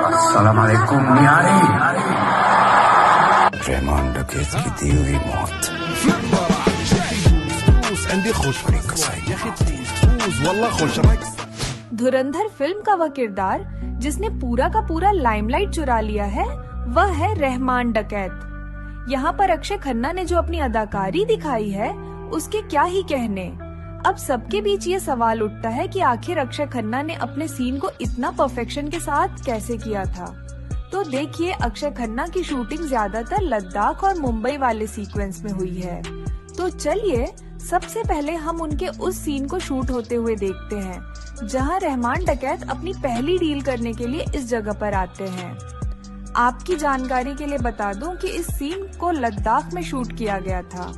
अस्सलाम वालेकुम निहारी। रहमान डकैत की दी हुई मौत। धुरंधर फिल्म का वह किरदार जिसने पूरा का पूरा लाइमलाइट चुरा लिया है, वह है रहमान डकैत। यहाँ पर अक्षय खन्ना ने जो अपनी अदाकारी दिखाई है, उसके क्या ही कहने। अब सबके बीच ये सवाल उठता है कि आखिर अक्षय खन्ना ने अपने सीन को इतना परफेक्शन के साथ कैसे किया था। तो देखिए, अक्षय खन्ना की शूटिंग ज्यादातर लद्दाख और मुंबई वाले सीक्वेंस में हुई है। तो चलिए सबसे पहले हम उनके उस सीन को शूट होते हुए देखते हैं जहां रहमान डकैत अपनी पहली डील करने के लिए इस जगह पर आते हैं। आपकी जानकारी के लिए बता दूं कि इस सीन को लद्दाख में शूट किया गया था।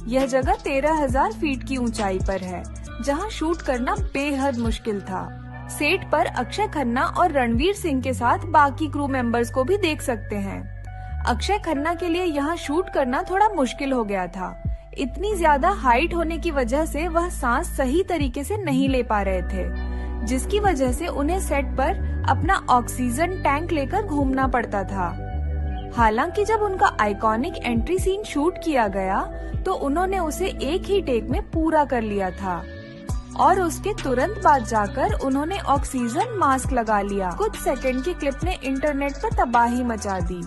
यह जगह 13,000 फीट की ऊंचाई पर है, जहां शूट करना बेहद मुश्किल था। सेट पर अक्षय खन्ना और रणवीर सिंह के साथ बाकी क्रू मेंबर्स को भी देख सकते हैं। अक्षय खन्ना के लिए यहाँ शूट करना थोड़ा मुश्किल हो गया था। इतनी ज्यादा हाइट होने की वजह से वह सांस सही तरीके से नहीं ले पा रहे थे, जिसकी वजह से उन्हें सेट पर अपना ऑक्सीजन टैंक लेकर घूमना पड़ता था। हालांकि जब उनका आइकॉनिक एंट्री सीन शूट किया गया तो उन्होंने उसे एक ही टेक में पूरा कर लिया था और उसके तुरंत बाद जाकर उन्होंने ऑक्सीजन मास्क लगा लिया। कुछ सेकंड की क्लिप ने इंटरनेट पर तबाही मचा दी।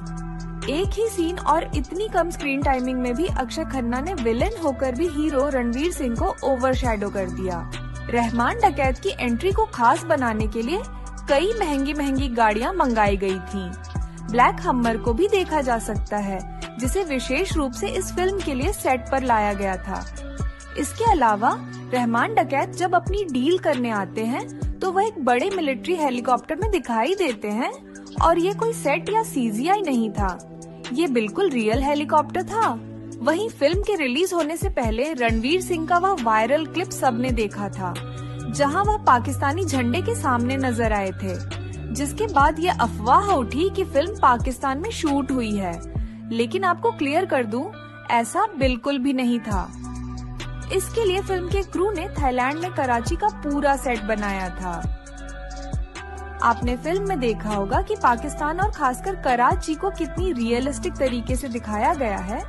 एक ही सीन और इतनी कम स्क्रीन टाइमिंग में भी अक्षय खन्ना ने विलेन होकर भी हीरो रणवीर सिंह को ओवरशैडो कर दिया। रहमान डकैत की एंट्री को खास बनाने के लिए कई महंगी गाड़ियां मंगाई गई थीं। ब्लैक हम्मर को भी देखा जा सकता है, जिसे विशेष रूप से इस फिल्म के लिए सेट पर लाया गया था। इसके अलावा रहमान डकैत जब अपनी डील करने आते हैं तो वह एक बड़े मिलिट्री हेलीकॉप्टर में दिखाई देते हैं, और ये कोई सेट या सीजीआई नहीं था, ये बिल्कुल रियल हेलीकॉप्टर था। वहीं फिल्म के रिलीज होने से पहले रणवीर सिंह का वह वायरल क्लिप सबने देखा था, जहां वह पाकिस्तानी झंडे के सामने नजर आए थे, जिसके बाद ये अफवाह उठी कि फिल्म पाकिस्तान में शूट हुई है। लेकिन आपको क्लियर कर दूं, ऐसा बिल्कुल भी नहीं था। इसके लिए फिल्म के क्रू ने थाईलैंड में कराची का पूरा सेट बनाया था। आपने फिल्म में देखा होगा कि पाकिस्तान और खासकर कराची को कितनी रियलिस्टिक तरीके से दिखाया गया है।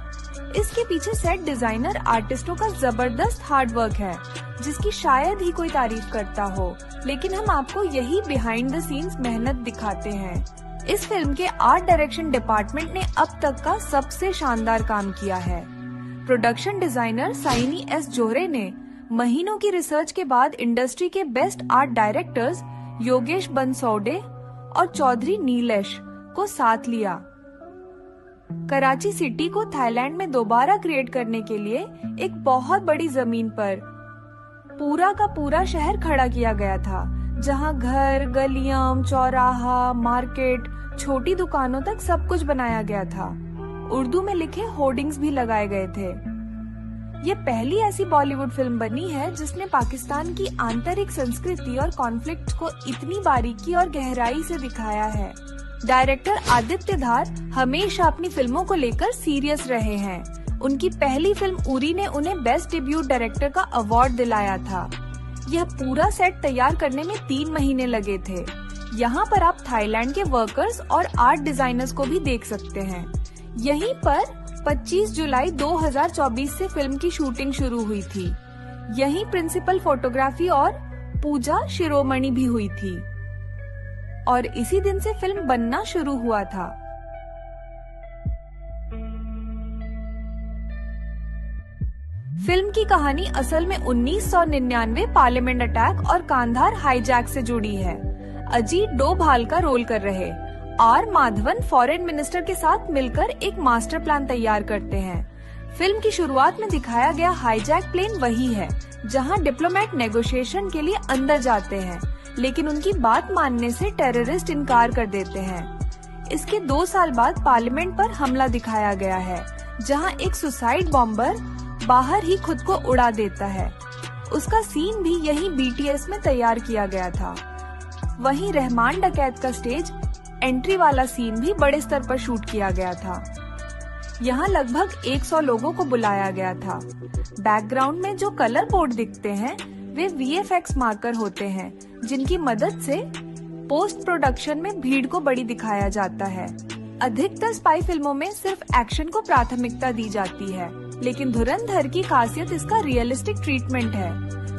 इसके पीछे सेट डिजाइनर आर्टिस्टों का जबरदस्त हार्ड वर्क है, जिसकी शायद ही कोई तारीफ करता हो, लेकिन हम आपको यही बिहाइंड द सीन्स मेहनत दिखाते हैं। इस फिल्म के आर्ट डायरेक्शन डिपार्टमेंट ने अब तक का सबसे शानदार काम किया है। प्रोडक्शन डिजाइनर साइनी एस जोहरे ने महीनों की रिसर्च के बाद इंडस्ट्री के बेस्ट आर्ट डायरेक्टर्स योगेश बंसौडे और चौधरी नीलेश को साथ लिया। कराची सिटी को थाईलैंड में दोबारा क्रिएट करने के लिए एक बहुत बड़ी जमीन पर पूरा का पूरा शहर खड़ा किया गया था, जहां घर, गलियां, चौराहा, मार्केट, छोटी दुकानों तक सब कुछ बनाया गया था। उर्दू में लिखे होर्डिंग्स भी लगाए गए थे। ये पहली ऐसी बॉलीवुड फिल्म बनी है जिसने पाकिस्तान की आंतरिक संस्कृति और कॉन्फ्लिक्ट को इतनी बारीकी और गहराई से दिखाया है। डायरेक्टर आदित्य धार हमेशा अपनी फिल्मों को लेकर सीरियस रहे हैं। उनकी पहली फिल्म उरी ने उन्हें बेस्ट डेब्यूट डायरेक्टर का अवार्ड दिलाया था। यह पूरा सेट तैयार करने में 3 महीने लगे थे। यहाँ पर आप थाईलैंड के वर्कर्स और आर्ट डिजाइनर्स को भी देख सकते हैं। यहीं पर 25 जुलाई 2024 से फिल्म की शूटिंग शुरू हुई थी। यहीं प्रिंसिपल फोटोग्राफी और पूजा शिरोमणि भी हुई थी, और इसी दिन से फिल्म बनना शुरू हुआ था। फिल्म की कहानी असल में 1999 पार्लियामेंट अटैक और कांधार हाईजैक से जुड़ी है। अजीत डोभाल का रोल कर रहे आर माधवन फॉरेन मिनिस्टर के साथ मिलकर एक मास्टर प्लान तैयार करते हैं। फिल्म की शुरुआत में दिखाया गया हाईजैक प्लेन वही है जहां डिप्लोमेट नेगोशिएशन के लिए अंदर जाते हैं, लेकिन उनकी बात मानने से टेररिस्ट इनकार कर देते हैं। इसके 2 साल बाद पार्लियामेंट पर हमला दिखाया गया है, जहां एक सुसाइड बॉम्बर बाहर ही खुद को उड़ा देता है। उसका सीन भी यही BTS में तैयार किया गया था। वहीं रहमान डकैत का स्टेज एंट्री वाला सीन भी बड़े स्तर पर शूट किया गया था। यहाँ लगभग 100 लोगों को बुलाया गया था। बैकग्राउंड में जो कलर बोर्ड दिखते हैं वे VFX मार्कर होते हैं, जिनकी मदद से पोस्ट प्रोडक्शन में भीड़ को बड़ी दिखाया जाता है। अधिकतर स्पाई फिल्मों में सिर्फ एक्शन को प्राथमिकता दी जाती है, लेकिन धुरंधर की खासियत इसका रियलिस्टिक ट्रीटमेंट है।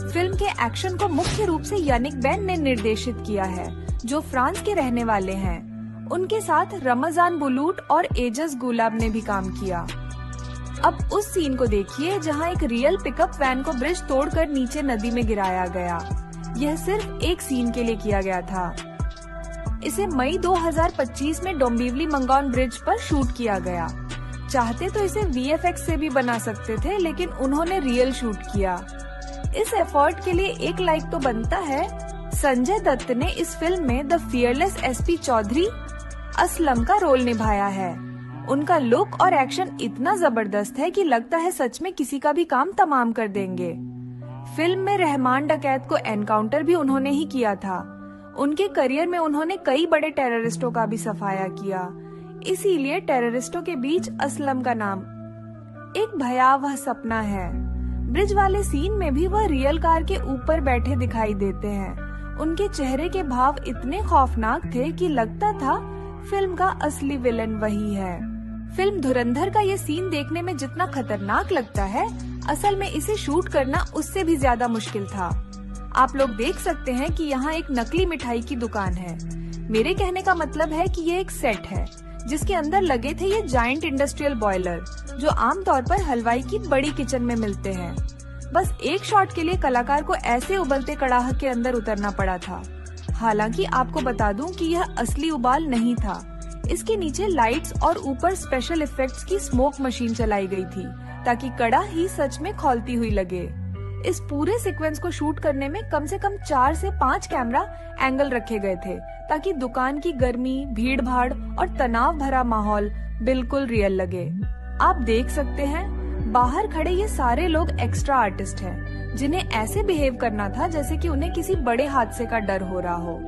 फिल्म के एक्शन को मुख्य रूप से यानिक बैन ने निर्देशित किया है, जो फ्रांस के रहने वाले हैं। उनके साथ रमजान बुलूट और एजस गुलाब ने भी काम किया। अब उस सीन को देखिए जहां एक रियल पिकअप वैन को ब्रिज तोड़कर नीचे नदी में गिराया गया। यह सिर्फ एक सीन के लिए किया गया था। इसे मई 2025 में डोंबिवली मंगोन ब्रिज पर शूट किया गया। चाहते तो इसे VFX से भी बना सकते थे, लेकिन उन्होंने रियल शूट किया। इस एफर्ट के लिए एक लाइक तो बनता है। संजय दत्त ने इस फिल्म में the fearless SP Chaudhary Aslam का रोल निभाया है। उनका लुक और एक्शन इतना जबरदस्त है कि लगता है सच में किसी का भी काम तमाम कर देंगे। फिल्म में रहमान डकैत को एनकाउंटर भी उन्होंने ही किया था। उनके करियर में उन्होंने कई बड़े टेररिस्टों का भी सफाया किया, इसीलिए टेररिस्टों के बीच असलम का नाम एक भयावह सपना है। ब्रिज वाले सीन में भी वह रियल कार के ऊपर बैठे दिखाई देते हैं। उनके चेहरे के भाव इतने खौफनाक थे कि लगता था फिल्म का असली विलन वही है। फिल्म धुरंधर का ये सीन देखने में जितना खतरनाक लगता है, असल में इसे शूट करना उससे भी ज्यादा मुश्किल था। आप लोग देख सकते हैं कि यहाँ एक नकली मिठाई की दुकान है। मेरे कहने का मतलब है कि ये एक सेट है जिसके अंदर लगे थे ये जायंट इंडस्ट्रियल बॉयलर, जो आमतौर पर हलवाई की बड़ी किचन में मिलते हैं। बस एक शॉट के लिए कलाकार को ऐसे उबलते कड़ाह के अंदर उतरना पड़ा था। हालांकि आपको बता दूं कि यह असली उबाल नहीं था। इसके नीचे लाइट्स और ऊपर स्पेशल इफेक्ट्स की स्मोक मशीन चलाई गई थी, ताकि कड़ा ही सच में खौलती हुई लगे। इस पूरे सीक्वेंस को शूट करने में कम से कम 4 से 5 कैमरा एंगल रखे गए थे, ताकि दुकान की गर्मी, भीड़ भाड़ और तनाव भरा माहौल बिल्कुल रियल लगे। आप देख सकते हैं बाहर खड़े ये सारे लोग एक्स्ट्रा आर्टिस्ट हैं, जिन्हें ऐसे बिहेव करना था जैसे कि उन्हें किसी बड़े हादसे का डर हो रहा हो।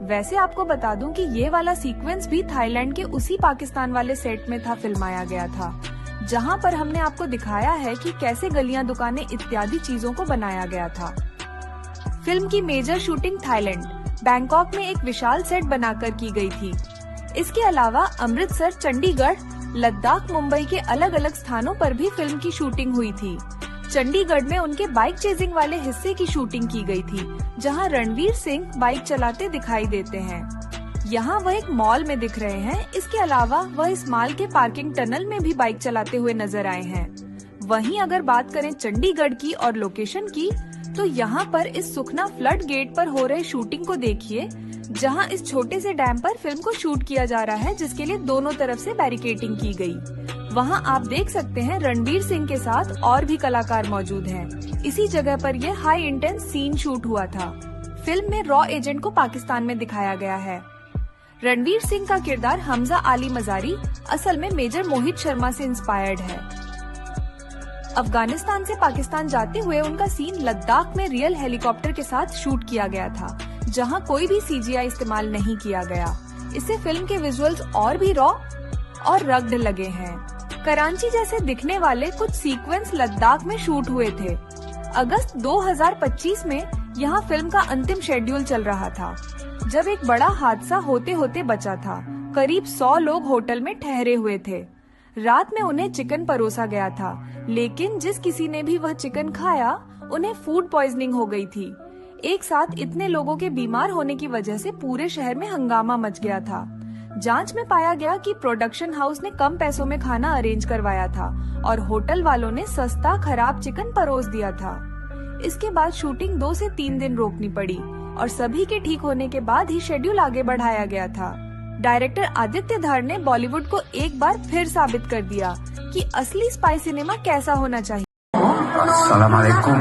वैसे आपको बता दूं कि ये वाला सीक्वेंस भी थाईलैंड के उसी पाकिस्तान वाले सेट में था फिल्माया गया था, जहां पर हमने आपको दिखाया है कि कैसे गलियां, दुकानें इत्यादि चीजों को बनाया गया था। फिल्म की मेजर शूटिंग थाईलैंड, बैंकॉक में एक विशाल सेट बनाकर की गई थी। इसके अलावा अमृतसर, चंडीगढ़, लद्दाख, मुंबई के अलग अलग स्थानों पर भी फिल्म की शूटिंग हुई थी। चंडीगढ़ में उनके बाइक चेजिंग वाले हिस्से की शूटिंग की गई थी, जहां रणवीर सिंह बाइक चलाते दिखाई देते हैं। यहाँ वह एक मॉल में दिख रहे हैं। इसके अलावा वह इस मॉल के पार्किंग टनल में भी बाइक चलाते हुए नजर आए हैं। वहीं अगर बात करें चंडीगढ़ की और लोकेशन की, तो यहाँ पर इस सुखना फ्लड गेट पर हो रहे शूटिंग को देखिए, जहाँ इस छोटे से डैम पर फिल्म को शूट किया जा रहा है, जिसके लिए दोनों तरफ से बैरिकेडिंग की गई। वहाँ आप देख सकते हैं रणवीर सिंह के साथ और भी कलाकार मौजूद हैं। इसी जगह पर यह हाई इंटेंस सीन शूट हुआ था। फिल्म में रॉ एजेंट को पाकिस्तान में दिखाया गया है। रणवीर सिंह का किरदार हमजा आली मजारी असल में मेजर मोहित शर्मा से इंस्पायर्ड है। अफगानिस्तान से पाकिस्तान जाते हुए उनका सीन लद्दाख में रियल हेलीकॉप्टर के साथ शूट किया गया था, जहां कोई भी CGI इस्तेमाल नहीं किया गया। इससे फिल्म के विजुअल्स और भी रॉ और रग्ड लगे हैं। कराची जैसे दिखने वाले कुछ सीक्वेंस लद्दाख में शूट हुए थे। अगस्त 2025 में यहाँ फिल्म का अंतिम शेड्यूल चल रहा था, जब एक बड़ा हादसा होते होते बचा था। करीब 100 लोग होटल में ठहरे हुए थे। रात में उन्हें चिकन परोसा गया था, लेकिन जिस किसी ने भी वह चिकन खाया, उन्हें फूड पॉइजनिंग हो गई थी। एक साथ इतने लोगों के बीमार होने की वजह से पूरे शहर में हंगामा मच गया था। जांच में पाया गया कि प्रोडक्शन हाउस ने कम पैसों में खाना अरेंज करवाया था और होटल वालों ने सस्ता खराब चिकन परोस दिया था। इसके बाद शूटिंग 2 से 3 दिन रोकनी पड़ी और सभी के ठीक होने के बाद ही शेड्यूल आगे बढ़ाया गया था। डायरेक्टर आदित्य धर ने बॉलीवुड को एक बार फिर साबित कर दिया कि असली स्पाई सिनेमा कैसा होना चाहिए। अस्सलाम वालेकुम।